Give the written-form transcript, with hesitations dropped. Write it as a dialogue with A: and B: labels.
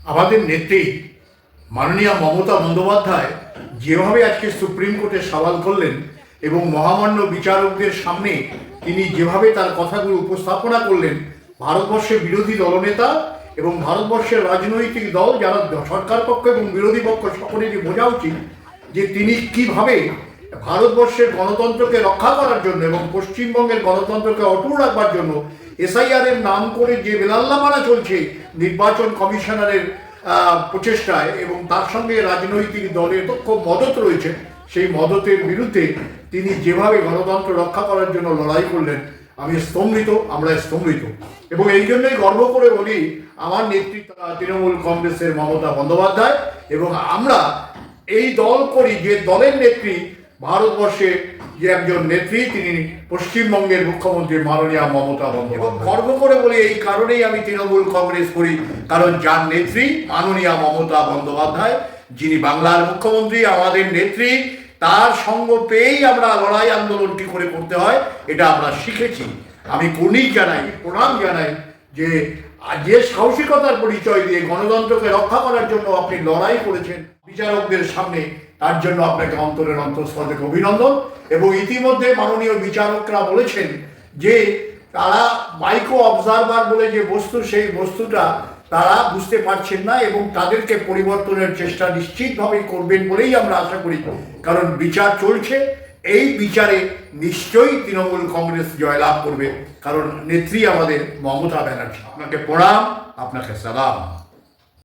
A: আমাদের নেত্রী মাননীয়া মমতা বন্দ্যোপাধ্যায় যেভাবে আজকে সুপ্রিম কোর্টে সওয়াল করলেন এবং মহামান্য বিচারকদের সামনে তিনি যেভাবে তার কথাগুলো উপস্থাপনা করলেন, ভারতবর্ষের বিরোধী দলনেতা এবং ভারতবর্ষের রাজনৈতিক দল যারা সরকার পক্ষ এবং বিরোধী পক্ষ সকলেরই বোঝা উচিত যে তিনি কিভাবে ভারতবর্ষের গণতন্ত্রকে রক্ষা করার জন্য এবং পশ্চিমবঙ্গের গণতন্ত্রকে অটুট রাখবার জন্য এসআইআর এর নাম করে যে বেলাল্লামারা চলছে নির্বাচন কমিশনারের প্রচেষ্টায়, এবং তার সঙ্গে রাজনৈতিক দলের খুব মদত রয়েছে, সেই মদতের বিরুদ্ধে তিনি যেভাবে গণতন্ত্র রক্ষা করার জন্য লড়াই করলেন, আমি স্তম্ভিত, আমরা স্তম্ভিত। এবং এই জন্যই গর্ব করে বলি আমার নেতৃত্ব তৃণমূল কংগ্রেসের মমতা বন্দ্যোপাধ্যায়, এবং আমরা এই দল করি যে দলের নেত্রী ভারতবর্ষে যে একজন নেত্রী, তিনি পশ্চিমবঙ্গের মুখ্যমন্ত্রী মাননীয়া মমতা বন্দ্যোপাধ্যায়। গর্ব করে বলি এই কারণেই আমি তৃণমূল কংগ্রেস করি, কারণ যার নেত্রী মাননীয়া মমতা বন্দ্যোপাধ্যায়, যিনি বাংলার মুখ্যমন্ত্রী, আমাদের নেত্রী, তার সঙ্গ পেয়েই আমরা লড়াই আন্দোলন কি করে করতে হয় এটা আমরা শিখেছি। আমি কর্ণিক জানাই, প্রণাম জানাই যে সাহসিকতার পরিচয় দিয়ে গণতন্ত্রকে রক্ষা করার জন্য আপনি লড়াই করেছেন বিচারকদের সামনে, তার জন্য আপনাকে অন্তরের অন্তঃস্থল থেকে অভিনন্দন। এবং ইতিমধ্যে মাননীয় বিচারকরা বলেছেন যে তারা মাইক্রো অবজারভার বলে যে বস্তু, সেই বস্তুটা তারা বুঝতে পারছেন না এবং তাদেরকে পরিবর্তনের চেষ্টা নিশ্চিতভাবেই করবেন বলেই আমরা আশা করি, কারণ বিচার চলছে। এই বিচারে নিশ্চয়ই তৃণমূল কংগ্রেস জয়লাভ করবে, কারণ নেত্রী আমাদের মমতা ব্যানার্জি। আপনাকে প্রণাম, আপনাকে সালাম।